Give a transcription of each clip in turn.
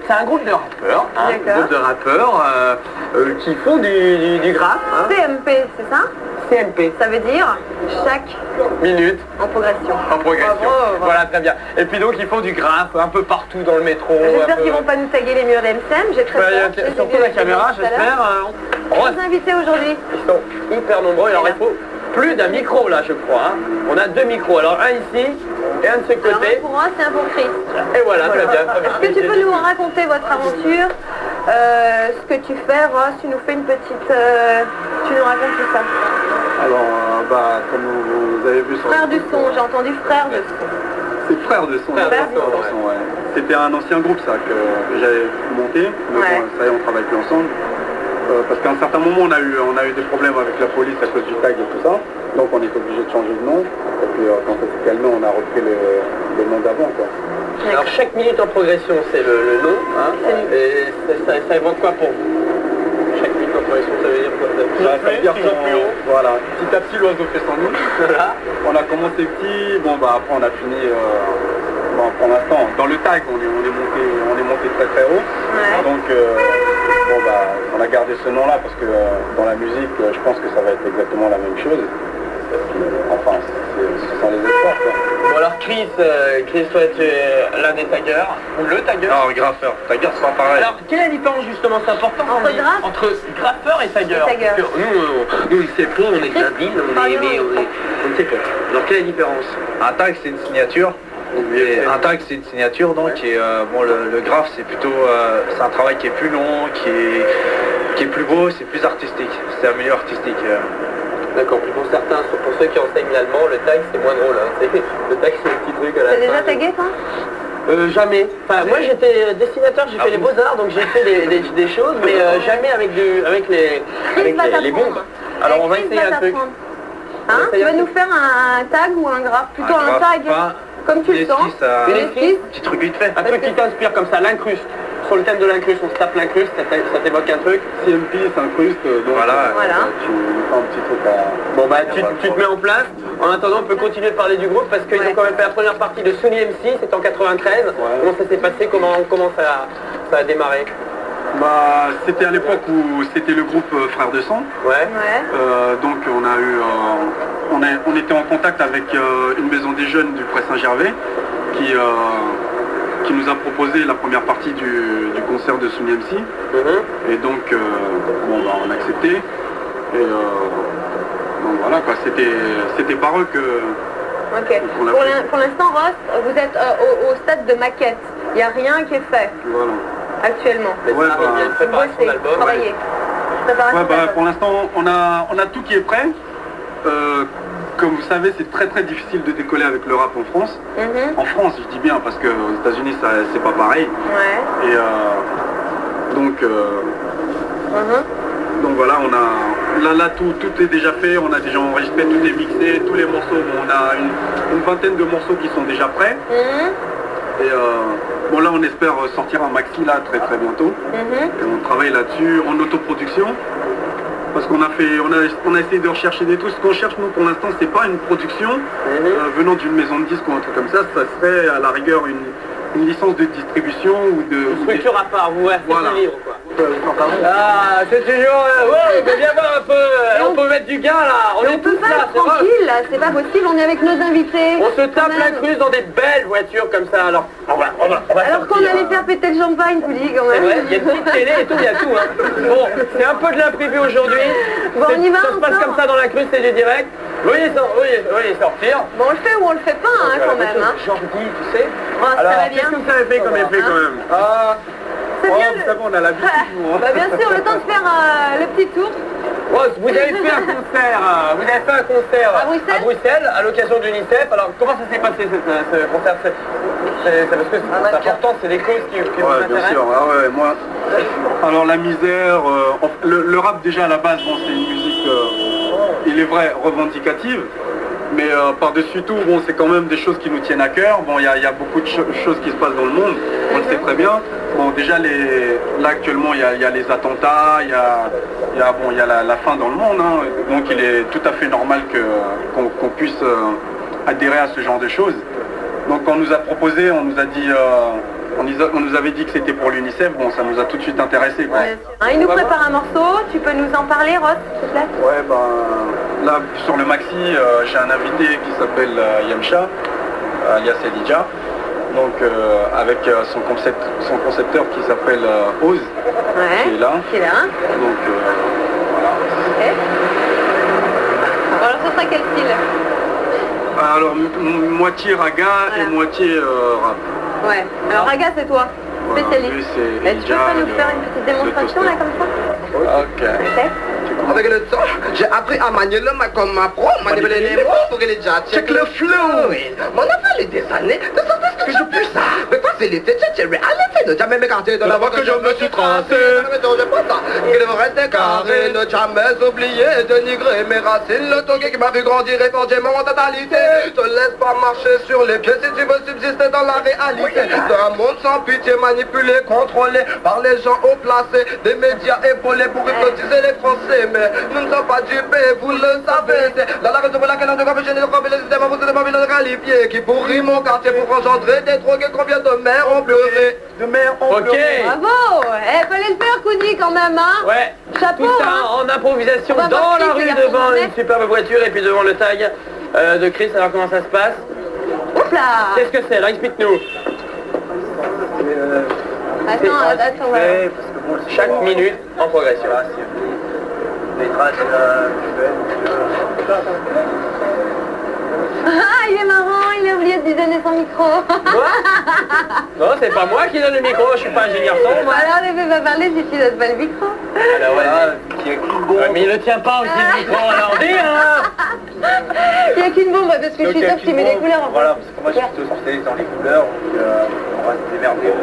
c'est un groupe de rappeurs, hein, D'accord. un groupe de rappeurs qui font du graphe. Hein. CMP, c'est ça? CMP. Ça veut dire chaque minute en progression. en progression. Bravo. Voilà, très bien. Et puis donc ils font du graphe un peu partout dans le métro. J'espère peu... qu'ils vont pas nous taguer les murs d'MCM, j'ai très peur. Surtout la caméra, j'espère. Nos invités aujourd'hui. Ils sont hyper nombreux. Alors il faut plus d'un micro là, je crois. Hein. On a 2 micros. Alors un ici et un de ce Alors, côté. un pour moi, c'est un pour Chris. Et voilà, très bien. Est-ce que tu peux nous raconter votre aventure, ce que tu fais, Ross? Tu nous fais une petite... tu nous racontes tout ça. Alors, comme vous avez vu sur... Frère du son, j'ai entendu frère de son. C'est frère de son. Frère du son, ouais. C'était un ancien groupe ça que j'avais monté, mais Ouais. bon, ça y est, on travaille plus ensemble. Parce qu'à un certain moment on a eu des problèmes avec la police à cause du tag et tout ça, donc on est obligé de changer de nom. Et puis quand ça s'est calmé, on a repris le nom d'avant quoi. Alors chaque minute en progression, c'est le nom. Hein, et ça évoque quoi pour vous? Chaque minute en progression, ça veut dire quoi? Ça veut dire toujours plus haut. Voilà, petit à petit l'oiseau fait son nid. Voilà. On a commencé petit, après on a fini pour l'instant dans le tag on est monté très très haut. Ouais. Donc on a gardé ce nom là parce que dans la musique je pense que ça va être exactement la même chose. Enfin ce sont les espoirs quoi. Bon alors Chris, toi tu es l'un des taggeurs, ou le tagueur. Non, graffeur, tagueur c'est pas pareil. Alors quelle est la différence justement? C'est important Entre graffeur et tagueur. Et tagueur. Parce que nous on ne sait pas, on est de la ville, on ne sait pas. Alors quelle est la différence? Un tag c'est une signature. Et un tag c'est une signature donc et, le graphe c'est plutôt c'est un travail qui est plus long, qui est plus beau, c'est plus artistique, c'est un milieu artistique. D'accord, puis pour certains, pour ceux qui enseignent l'allemand, le tag c'est moins drôle. Hein. Le tag c'est le petit truc à la fin. T'as déjà tagué toi? Jamais. Enfin, moi j'étais dessinateur, j'ai fait les beaux-arts, donc j'ai fait des choses, mais jamais avec les bombes. Alors on va essayer un truc. Hein? Tu vas nous faire un tag ou un graphe? Plutôt un tag, comme tu le sens. Une esquisse, Petit truc vite fait. un truc qui t'inspire comme ça, l'incruste. Sur le thème de l'incruste, on se tape l'incruste, ça t'évoque un truc. CMP s'incruste, donc Voilà. tu fais un petit truc à... Bon bah tu te mets en place. En attendant, on peut continuer de parler du groupe parce qu'ils ont quand même fait la première partie de Sunny MC, c'était en 93. Comment ça s'est passé, comment ça a démarré? C'était à l'époque où c'était le groupe Frères de Sang. Ouais. Donc on était en contact avec une maison des jeunes du Pré Saint-Gervais qui nous a proposé la première partie du concert de Sunny MC. Et donc on a accepté. Et donc voilà quoi, c'était par eux que... Ok. Pour l'instant, Ross, vous êtes au stade de maquette. Il n'y a rien qui est fait Voilà. actuellement. Il y a une préparation d'album. Travailler. Préparation d'album. Pour l'instant, on a tout qui est prêt. Comme vous savez, c'est très très difficile de décoller avec le rap en France. En France, je dis bien, parce qu'aux États-Unis, c'est pas pareil. Ouais. Et donc voilà, là tout est déjà fait, on a déjà enregistré, tout est mixé, tous les morceaux, on a une vingtaine de morceaux qui sont déjà prêts. Et là on espère sortir un maxi là très très bientôt. Et on travaille là-dessus en autoproduction. Parce qu'on a essayé de rechercher des trucs. Ce qu'on cherche nous pour l'instant c'est pas une production venant d'une maison de disques ou un truc comme ça serait à la rigueur une licence de distribution ou de... Une structure à part, vous c'est Voilà. le livre quoi. Ah, c'est toujours... ouais, mais viens voir un peu, on peut mettre du gain là, on Mais est on peut tous pas là, être c'est vrai. tranquille, là, c'est pas possible, on est avec nos invités. On se tape Quand même. l'incruste dans des belles voitures comme ça, alors on va Alors qu'on sortir, allait faire péter le champagne, tu dis quand C'est même. vrai, il y a une petite télé et tout, il y a tout. Hein. Bon, c'est un peu de l'imprévu aujourd'hui. Bon, on y va Ça se passe encore. comme ça dans l'incruste, c'est du direct. Voyez sortir. Bon, on le fait ou on le fait pas, hein, quand même. Hein. Jordi, tu sais. Oh, ça Alors, va qu'est-ce bien. que vous avez fait comme effet quand même? C'est bien. Vous savez, on a l'habitude nous, hein. Bah, bien sûr, le temps de faire le petit tour. Rose, vous avez fait un concert, À Bruxelles à l'occasion de l'UNICEF. Alors comment ça s'est passé ce concert? Parce que c'est important, c'est des causes qui vous Ouais, bien intéressent. sûr. Moi. Alors la misère, le rap déjà à la base, c'est une musique, il est vrai, revendicative. Mais par-dessus tout, c'est quand même des choses qui nous tiennent à cœur. Il y a beaucoup de choses qui se passent dans le monde, on le sait très bien. Déjà, là actuellement, il y a les attentats, il y a la faim dans le monde. Hein. Donc il est tout à fait normal qu'on puisse adhérer à ce genre de choses. Donc quand on nous a proposé, on nous a dit, on nous avait dit que c'était pour l'UNICEF, bon ça nous a tout de suite intéressé. Ouais. Il nous prépare un morceau, tu peux nous en parler, Ross, s'il te plaît? Ouais, là sur le maxi, j'ai un invité qui s'appelle Yamcha, alias Elidja, donc avec son concepteur qui s'appelle Oz, qui est là. Donc voilà. Okay. Alors ce sera quel style? Alors moitié raga et moitié rap. Ouais, alors raga c'est toi, spécialiste. Et tu peux pas nous faire une petite démonstration là comme ça? Ok. Avec le temps, j'ai appris à manier le mic comme ma pro, manipuler les mots pour que les gens check le flow. Mon affaire est des années, de sorte à ce que je puisse ça. Mais facilité, j'ai réalité, ne jamais m'écarter de la voie que je me suis tracée. Mais je pas ça, qu'il me reste carré, ne jamais oublier de nigrer mes racines. Le togué qui m'a vu grandir et forger mon totalité. Te laisse pas marcher sur les pieds si tu veux subsister dans la réalité. D'un monde sans pitié, manipulé, contrôlé par les gens haut placés, des médias épaulés pour hypnotiser les Français. Mais nous ne sommes pas dupés, vous le savez. C'est la raison pour laquelle on doit empêcher de camper les systèmes, vous êtes pas bien qualifiés, qui pourrit mon quartier pour engendrer des drogués. Combien de mères ont pleuré, de mères ont pleuré. Bravo. Fallait le faire, Koudi, quand même, hein. Ouais. Chapeau, tout ça hein. En improvisation dans la rue devant une superbe voiture et puis devant le tag de Chris. Alors comment ça se passe? Oups là. Qu'est-ce que c'est? Alors explique-nous. Attends, ouais. Chaque minute en progression. Ah, il est marrant, il a oublié de lui donner son micro. Quoi? Non, c'est pas moi qui donne le micro, je suis pas un génie garçon. Alors, il va parler si tu donnes pas le micro. Alors, ouais, mais il le tient pas aussi le micro, alors dis, hein. Il n'y a qu'une bombe, parce que je suis sûre que tu mets les couleurs en fait. Voilà, parce que moi je suis plutôt spécialiste dans les couleurs, donc on va se démerder.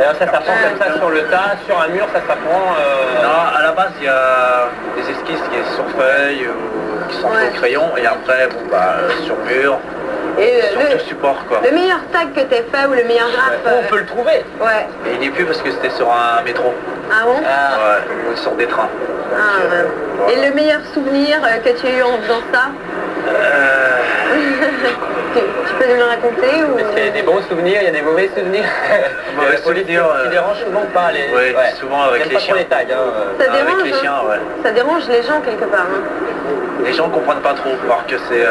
Alors ça s'apprend comme ça sur le tas, sur un mur, ça s'apprend... Non, à la base il y a des esquisses qui sont sur feuille, ou qui sont au crayon, et après sur mur, sur tout support quoi. Le meilleur tag que t'aies fait ou le meilleur graphe... On peut le trouver. Ouais. Mais il n'est plus parce que c'était sur un métro. Ah bon? Ouais, ou sur des trains. Ouais. Et le meilleur souvenir que tu as eu en faisant ça? Tu peux nous le raconter ou... Il y a des bons souvenirs, il y a des mauvais souvenirs. Mauvais souvenirs qui dérangent souvent pas les... Ouais, souvent avec les chiens. Les tags, ça dérange, avec les chiens, ouais. Ça dérange les gens quelque part. Hein. Les gens comprennent pas trop, alors que c'est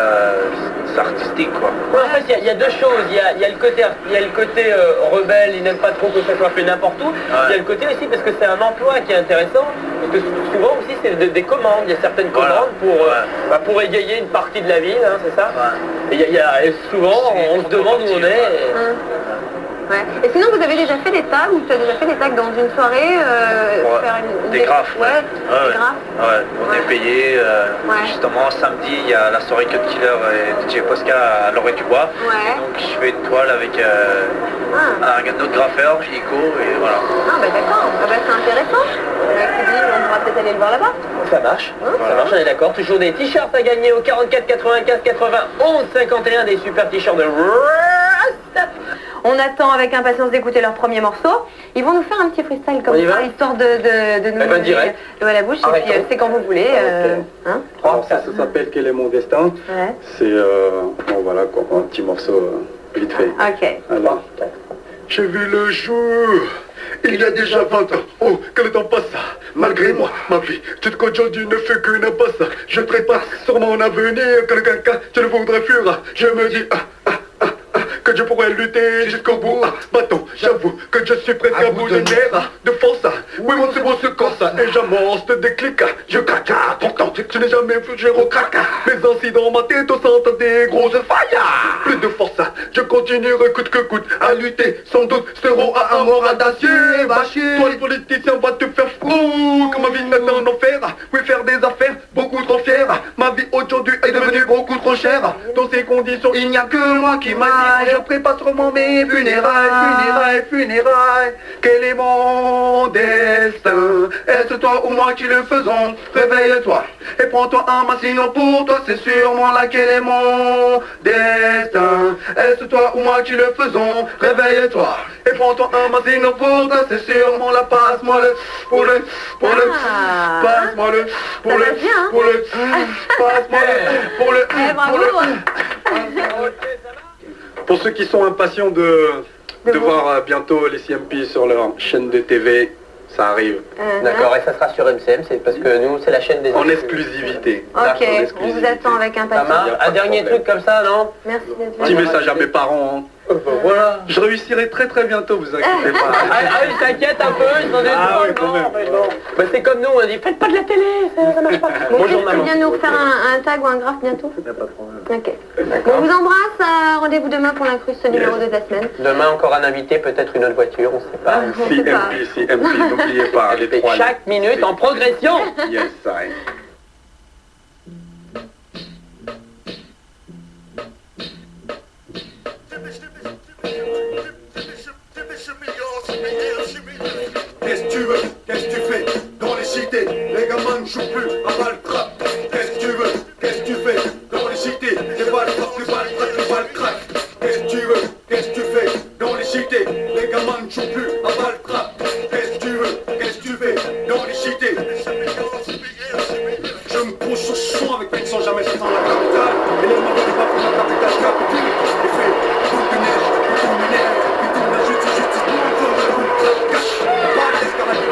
artistique quoi. Ouais, en fait, il y a deux choses. Il y a le côté rebelle, ils n'aiment pas trop que ça soit fait n'importe où. Il y a le côté aussi parce que c'est un emploi qui est intéressant. Parce que souvent aussi c'est des commandes. Il y a certaines commandes pour égayer une partie de la ville, hein, c'est ça. Et et souvent on se demande où on est. Ouais. Et sinon, vous avez déjà fait des tags ou tu as déjà fait des tags dans une soirée faire des graphes, des graphes. Ouais, on est payé. Justement, samedi, il y a la soirée Cut Killer et DJ Posca à Loré du Bois. Ouais. Donc, je fais une toile avec un autre graffeur, Ico, et voilà. Ah, bah d'accord, c'est intéressant. On pourra peut-être aller le voir là-bas. Ça marche, ça marche, on est d'accord. Toujours des t-shirts à gagner au 44 95 91 51, des super t-shirts de Rust. On attend avec impatience d'écouter leur premier morceau. Ils vont nous faire un petit freestyle comme ça, histoire de nous direct. De à la bouche. Et puis c'est quand vous voulez. Ça s'appelle Quel est mon destin. Ouais. C'est voilà quoi, un petit morceau vite fait. Ok. Alors, j'ai vu le jour. Il y a déjà 20 ans, oh, que le temps passe, malgré moi, ma vie, toute qu'aujourd'hui ne fait qu'une impasse. Je trépasse sur mon avenir, que le caca, je ne voudrais fuir. Je me dis, que je pourrais lutter jusqu'au bout. Bâton, j'avoue que je suis presque à bout de nerfs, de force. Oui, mon cerveau se corse et j'amorce de déclic. Je craque, pourtant, je n'ai jamais vu gérer au crack. Mes incidents, ma tête au centre des grosses failles. Plus de force, je continuerai coûte que coûte à lutter. Sans doute, seront à un mort audacieux. Va chier. Toi, le politicien, va te faire fou. Que ma vie n'est un enfer. Oui, faire des affaires, beaucoup trop fier. Ma vie aujourd'hui est devenue beaucoup trop chère. Dans ces conditions, il n'y a que moi qui m'aille. Je prépare sûrement mes funérailles. Quel est mon destin? Est-ce toi ou moi qui le faisons? Réveille-toi et prends-toi un massino pour toi, c'est sûrement là. Quel est mon destin? Est-ce toi ou moi qui le faisons? Réveille-toi et prends-toi un massino pour toi, c'est sûrement là. Passe-moi le, passe-moi le, passe-moi le, Bravo. Pour ceux qui sont impatients de de voir bientôt les CMP sur leur chaîne de TV. Ça arrive. D'accord, et ça sera sur MCM, c'est parce que nous, c'est la chaîne des... En exclusivité. Ok, on vous attend avec impatience. Un dernier truc comme ça, non? Merci d'être Petit venu. message à mes parents. Voilà. Je réussirai très très bientôt, vous inquiétez pas. Ils s'inquiètent un peu, ils sont des ouais, quand même. Bah, c'est comme nous, on dit faites pas de la télé, ça marche pas. Bonjour Tu maman. viens nous faire un tag ou un graphe bientôt? Y a pas de problème. Ok. Bon, on vous embrasse, rendez-vous demain pour l'incruste numéro 2 de la semaine. Demain encore un invité, peut-être une autre voiture, on sait pas. On sait pas. CMP, n'oubliez pas, les Et trois. chaque minute en progression. Yes, I. Qu'est-ce que tu veux? Qu'est-ce que tu fais? Dans les cités, les gamins ne jouent plus à balle crap. Qu'est-ce que tu veux? Qu'est-ce que tu fais? Dans les cités, les balles frappent, les balles craquent, les balles craquent. Qu'est-ce que tu veux? Qu'est-ce que tu fais? Dans les cités, les gamins ne jouent plus à balle crap. Qu'est-ce que tu veux? Qu'est-ce que tu fais? Dans les cités. Je me pose sur son avec mec sans jamais s'attendre à la capitale. Et les mains qui va pour la capitale capitale. Et fait boule de neige, tout minère, et tout la justice, encore la boule cache. Pas d'escalade,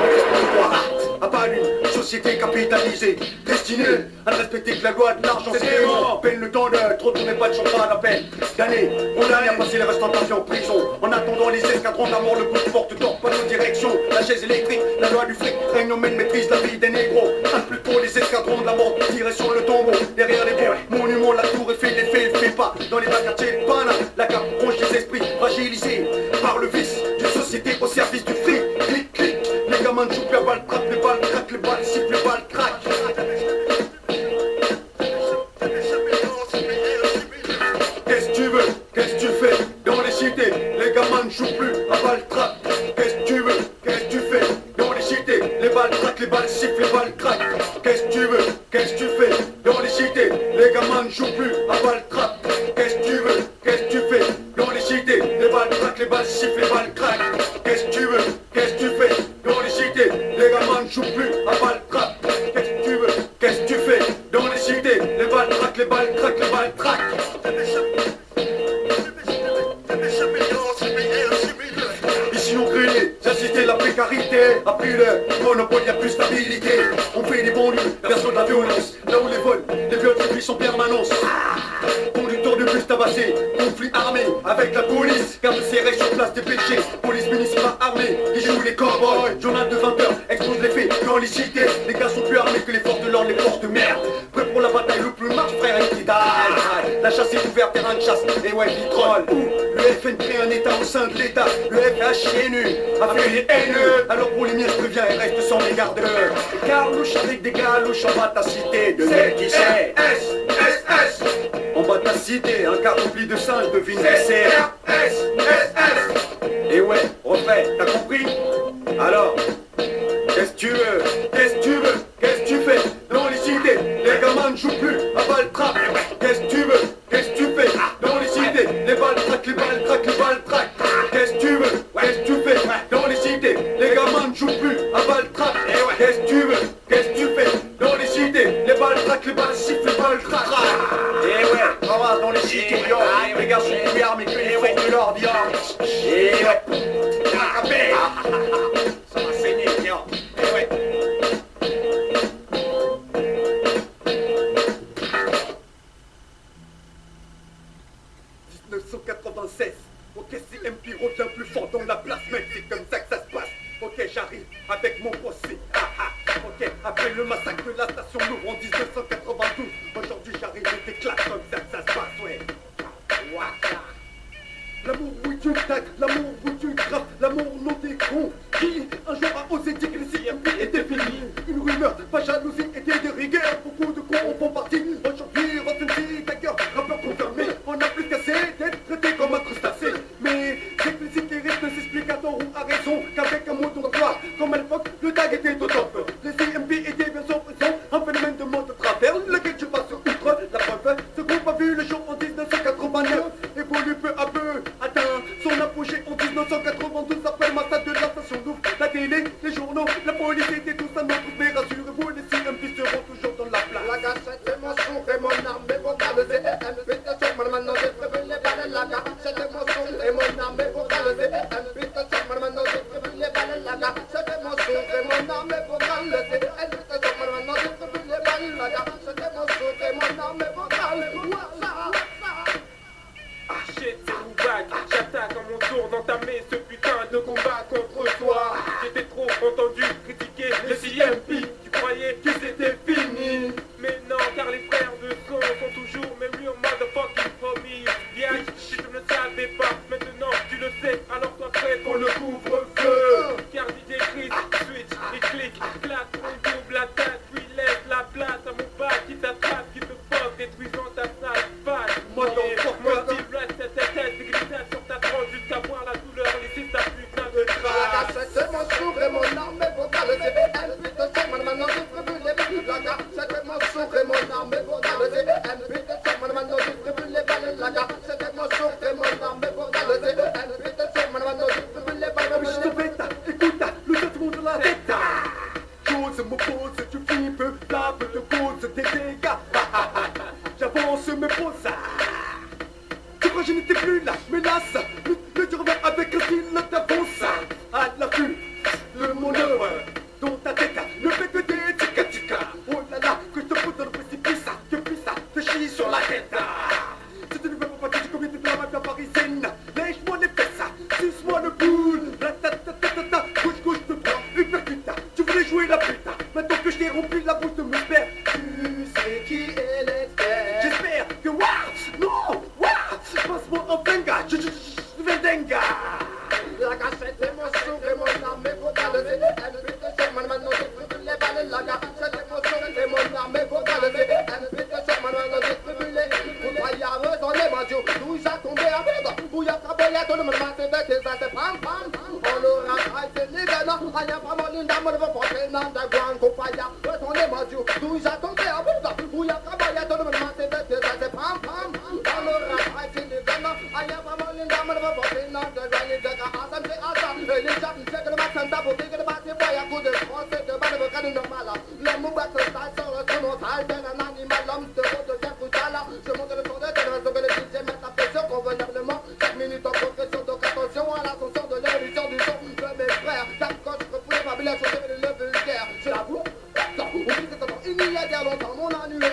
à pas une société capitalisée, destinée à ne respecter que la loi de l'argent. C'est mort, peine le temps de trop tourner pas de champagne à peine. D'années, on a rien passé les restants de en prison. En attendant les escadrons de la mort, le coup de porte d'or, pas de direction. La chaise électrique, la loi du fric, règne mène maîtrise la vie des négros. Un plus tôt les escadrons de la mort, direction le tombeau. Derrière les bons monuments, la tour est fait, les faits, fait pas. Dans les bas quartiers de Pana, la cape ronge des esprits, fragilisés par le vice d'une société au service du fric. Clic, clic, les gamins de jouent, les balles trappent, les balles craquent, les balles sifflent, les balles craquent. Qu'est-ce que tu veux? Qu'est-ce que tu fais? Dans les cités, les gamins ne jouent plus à balles trappes. Qu'est-ce que tu veux? Qu'est-ce que tu fais? Dans les cités, les balles craquent, les balles sifflent, les balles craquent. Qu'est-ce que tu veux? Qu'est-ce que tu fais? Dans les cités, les gamins ne jouent plus à balles trappes. Qu'est-ce que tu veux? Qu'est-ce que tu fais? Dans les cités, les balles craquent, les balles sifflent, les balles craquent. Qu'est-ce que tu veux? Qu'est-ce que tu fais? Dans les cités, les gamins ne jouent plus à balles trappes. Qu'est-ce que tu veux? Qu'est-ce que tu fais? Dans les cités, les balles craquent, les balles craquent, les balles craquent. Ici on crée, j'assistais la précarité. Après le monopole, y'a plus stabilité. On fait des bons lieux, personne de la violence. Là où les vols, les viols sont en permanence. Conducteur de bus tabassé, conflit armé avec la police. Garde serré sur place des péchés. Police municipale armée, qui joue les cowboys. Journal de 20h, expose les faits dans les cités. Les gars sont plus armés que les forces de l'ordre, les forces de merde. Prêts pour la bataille, le plus marche, frère, et qui die. La chasse est ouverte, terrain de chasse, et ouais, vitrole. Le FN crée un état au sein de l'état. Le FHNU a fait les haineux. Alors pour les miens, je préviens et reste sans les gardeurs. Et Carlouche avec des galouches en bas ta cité. De qui c'est S. En bas de ta cité, un quart rempli de singes devine qui c'est. S. Et ouais, refait, t'as compris? Alors, qu'est-ce que tu veux? Qu'est-ce que tu veux? Qu'est-ce que tu fais? Dans les cités, les gamins ne jouent plus à balles trappes. Qu'est-ce que tu veux? Qu'est-ce que tu fais? Dans les cités, les balles craquent, les balles craquent, les balles craquent. Qu'est-ce que tu veux? Qu'est-ce que tu fais? Dans les cités, les gamins ne jouent plus à balles trappes. Qu'est-ce que tu veux? Qu'est-ce que tu fais? Dans les cités, les balles craquent, les balles sifflent, les balles craquent. Et ouais, on va dans les cités, les gars sont plus armés que les forces de l'ordre. Et ouais, ça va saigner, tiens. Et ouais. Ok, CMP revient plus fort dans la place, mec, c'est comme ça que ça se passe. Ok, j'arrive avec mon procès. Ok, après le massacre de la station Louvre en 1992, aujourd'hui j'arrive et t'éclate comme ça que ça se passe, ouais. L'amour oui tu tac, l'amour oui tu graves, l'amour non des cons. Qui un jour a osé dire que le CMP était fini. Une rumeur, pas jalousie, était de rigueur. Beaucoup de cons en font partie. Aujourd'hui, refusé, d'ailleurs, rappeur confirmé. On a plus qu'assez d'être traité comme un crustacé. Mais l'explicité reste ne s'explique à tort ou à raison qu'avec un mot d'histoire. Comme à l'époque, le tag était au top. Le CMP était bien sans présent, un phénomène de mode de travers, lequel tu passes outre. La preuve, ce groupe a vu le jour en 1989. Évolue peu à peu, atteint son apogée en 1992 après le massacre de la station Louvre. La télé, les journaux, la police était tous à notre mais rassurez-vous, les CMP seront toujours dans la place. La gâchette est mon son et mon arme et vocale ZM. Invitation, maintenant j'ai prévenu les balles. La gâchette est mon son et mon arme et vocale ZM. entamé ce putain de combat contre toi. J'étais trop entendu critiquer le CMP. Tu croyais que c'était fini, mais non, car les frères de son sont toujours mes real motherfucking homies. Bien, si je ne le savais pas, maintenant tu le sais, alors sois prêt pour le couvre-feu. Car DJ Chris switch et clique, claque, on double attaque, puis laisse la place à mon bas qui t'attrape, qui te fuck, détruisant ta sale face. Motive reste cette tête, glissade sur ta tranche jusqu'à voir la douleur, laisser ta putain de trace. C'est mon sourd et mon arme et votre le CBM, putain, c'est mon maintenant distribue les balles. La gare, c'était mon sourd et mon arme et votre le CBM, putain, c'est mon maintenant distribue les balles. La gare, c'était mon sourd et mon arme et votre le CBM, putain, c'est mon maintenant distribue les balles. Je te fais ta, écoute, le traitement de la tête. Chose me pose, tu flippes, tape, te cause des dégâts. J'avance, me pose. Tu crois que je n'étais plus là, menace. Le tu reviens avec un style d'avance. À l'affût de mon œuvre, dont ta tête ne fait que des tika-tika. Oh là là, que je te pose dans le précipice, que puis ça te chie sur la tête. Si tu ne veux pas partir du comité de la mafia parisienne, lèche-moi les fesses, suce-moi le boule. Ratatatata, gauche, te prends, uppercut. Tu voulais jouer la pute, maintenant que je t'ai rempli la bouche de mon père. Tu sais qui est l'expert. J'espère que non, passe-moi un venga, je venga. La cassette est mon sourd et mon arme et votre le CBM, putain, c'est mon maintenant distribue les balles. La cassette est mon sourd et mon arme et votre le CBM, putain, c'est mon maintenant distribue les incroyables dans les mandios. D'où ils a tombé à vendre, où il y a travaillé tout le monde m'a fait que ça c'est pam pam. On l'aura traité les gars, il y a pas mal d'une dame, on va porter dans la grande compagnie. Dans les mandios, d'où ils a tombé à vendre, où il y a travaillé tout le monde m'a fait que ça c'est pam pam. On l'aura traité les gars, il y a pas mal d'une dame, on va porter dans la grande compagnie. Les gens qui checkent le matin d'abord, que le matin voit à coup de français, de balle de canne normal. L'homme bat le style sur le tournoi, d'un animal, l'homme de haut devient brutal. Je monte le tour de tête, raison que les DJ mettent la pression convenablement. 4 minutes en progression, donc attention à l'ascension de l'évolution du son de mes frères. Car quand je refoule les babylons, je deviens le vulgaire. Je l'avoue, oublie cet temps, il y a bien longtemps, mon annuaire.